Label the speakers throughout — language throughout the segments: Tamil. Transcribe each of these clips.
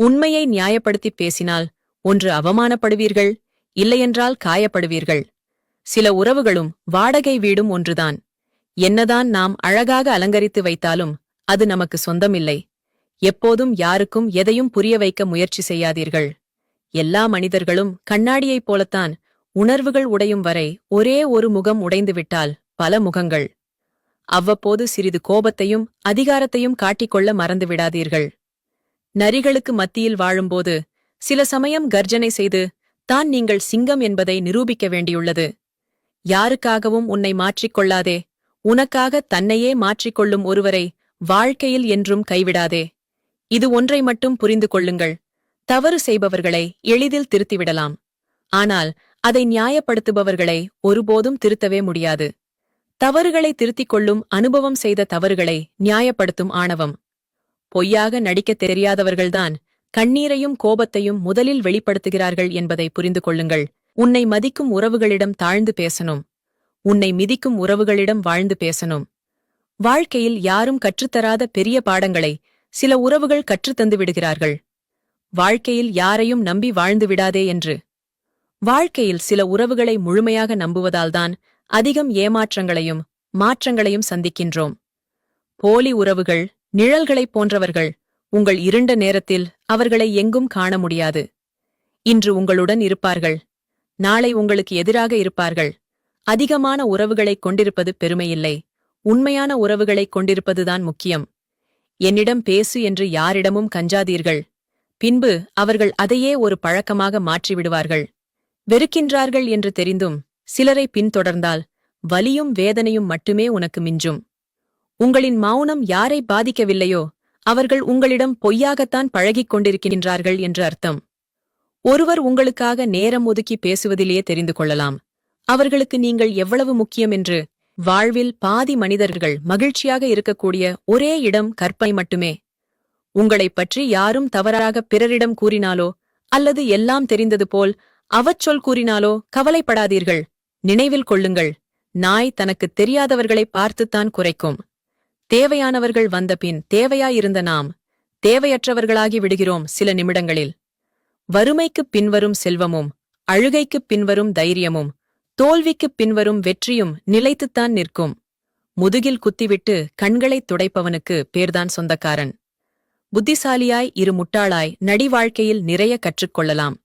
Speaker 1: உண்மையை நியாயப்படுத்திப் பேசினால் ஒன்று அவமானப்படுவீர்கள், இல்லையென்றால் காயப்படுவீர்கள். சில உறவுகளும் வாடகை வீடும் ஒன்றுதான். என்னதான் நாம் அழகாக அலங்கரித்து வைத்தாலும் அது நமக்கு சொந்தமில்லை. எப்போதும் யாருக்கும் எதையும் புரிய வைக்க முயற்சி செய்யாதீர்கள். எல்லா மனிதர்களும் கண்ணாடியைப் போலத்தான். உணர்வுகள் உடையும் வரை ஒரே ஒரு முகம் உடைந்துவிட்டால் பல முகங்கள். அவ்வப்போது சிறிது கோபத்தையும் அதிகாரத்தையும் காட்டிக்கொள்ள மறந்துவிடாதீர்கள். நரிகளுக்கு மத்தியில் வாழும்போது சில சமயம் கர்ஜனை செய்து தான் நீங்கள் சிங்கம் என்பதை நிரூபிக்க வேண்டியுள்ளது. யாருக்காகவும் உன்னை மாற்றிக்கொள்ளாதே. உனக்காக தன்னையே மாற்றிக்கொள்ளும் ஒருவரை வாழ்க்கையில் என்றும் கைவிடாதே. இது ஒன்றை மட்டும் புரிந்து கொள்ளுங்கள். தவறு செய்பவர்களை எளிதில் திருத்திவிடலாம். ஆனால் அதை நியாயப்படுத்துபவர்களை ஒருபோதும் திருத்தவே முடியாது. தவறுகளை திருத்திக் கொள்ளும் அனுபவம் செய்த தவறுகளை நியாயப்படுத்தும் ஆணவம். பொய்யாக நடிக்கத் தெரியாதவர்கள்தான் கண்ணீரையும் கோபத்தையும் முதலில் வெளிப்படுத்துகிறார்கள் என்பதை புரிந்து கொள்ளுங்கள். உன்னை மதிக்கும் உறவுகளிடம் தாழ்ந்து பேசணும். உன்னை மிதிக்கும் உறவுகளிடம் வாழ்ந்து பேசணும். வாழ்க்கையில் யாரும் கற்றுத்தராத பெரிய பாடங்களை சில உறவுகள் கற்றுத்தந்து விடுகிறார்கள். வாழ்க்கையில் யாரையும் நம்பி வாழ்ந்து விடாதே என்று. வாழ்க்கையில் சில உறவுகளை முழுமையாக நம்புவதால்தான் அதிகம் ஏமாற்றங்களையும் மாற்றங்களையும் சந்திக்கின்றோம். போலி உறவுகள் நிழல்களைப் போன்றவர்கள். உங்கள் இருண்ட நேரத்தில் அவர்களை எங்கும் காண முடியாது. இன்று உங்களுடன் இருப்பார்கள், நாளை உங்களுக்கு எதிராக இருப்பார்கள். அதிகமான உறவுகளைக் கொண்டிருப்பது பெருமையில்லை. உண்மையான உறவுகளைக் கொண்டிருப்பதுதான் முக்கியம். என்னிடம் பேசு என்று யாரிடமும் கஞ்சாதீர்கள். பின்பு அவர்கள் அதையே ஒரு பழக்கமாக மாற்றிவிடுவார்கள். வெறுக்கின்றார்கள் என்று தெரிந்தும் சிலரை பின்தொடர்ந்தால் வலியும் வேதனையும் மட்டுமே உனக்கு மிஞ்சும். உங்களின் மௌனம் யாரை பாதிக்கவில்லையோ அவர்கள் உங்களிடம் பொய்யாகத்தான் பழகிக் கொண்டிருக்கின்றார்கள் என்று அர்த்தம். ஒருவர் உங்களுக்காக நேரம் ஒதுக்கி பேசுவதிலேயே தெரிந்து கொள்ளலாம் அவர்களுக்கு நீங்கள் எவ்வளவு முக்கியம் என்று. வாழ்வில் பாதி மனிதர்கள் மகிழ்ச்சியாக இருக்கக்கூடிய ஒரே இடம் கற்பனை மட்டுமே. உங்களைப் பற்றி யாரும் தவறாக பிறரிடம் கூறினாலோ அல்லது எல்லாம் தெரிந்தது போல் அவச்சொல் கூறினாலோ கவலைப்படாதீர்கள். நினைவில் கொள்ளுங்கள், நாய் தனக்குத் தெரியாதவர்களை பார்த்துத்தான் குரைக்கும். தேவையானவர்கள் வந்தபின் தேவையாயிருந்த நாம் தேவையற்றவர்களாகி விடுகிறோம் சில நிமிடங்களில். வறுமைக்குப் பின்வரும் செல்வமும் அழுகைக்குப் பின்வரும் தைரியமும் தோல்விக்குப் பின்வரும் வெற்றியும் நிலைத்துத்தான் நிற்கும். முதுகில் குத்திவிட்டு கண்களைத் துடைப்பவனுக்கு பேர்தான் சொந்தக்காரன். புத்திசாலியாய் இரு முட்டாளாய் நடி. வாழ்க்கையில் நிறைய கற்றுக்கொள்ளலாம்.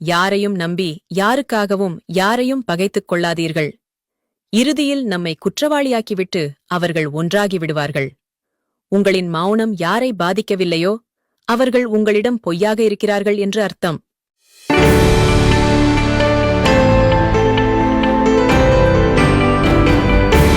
Speaker 1: யாரையும் நம்பி யாருக்காகவும் யாரையும் பகைத்துக் கொள்ளாதீர்கள். இறுதியில் நம்மை குற்றவாளியாக்கிவிட்டு அவர்கள் ஒன்றாகி விடுவார்கள். உங்களின் மௌனம் யாரை பாதிக்கவில்லையோ அவர்கள் உங்களிடம் பொய்யாக இருக்கிறார்கள் என்று அர்த்தம்.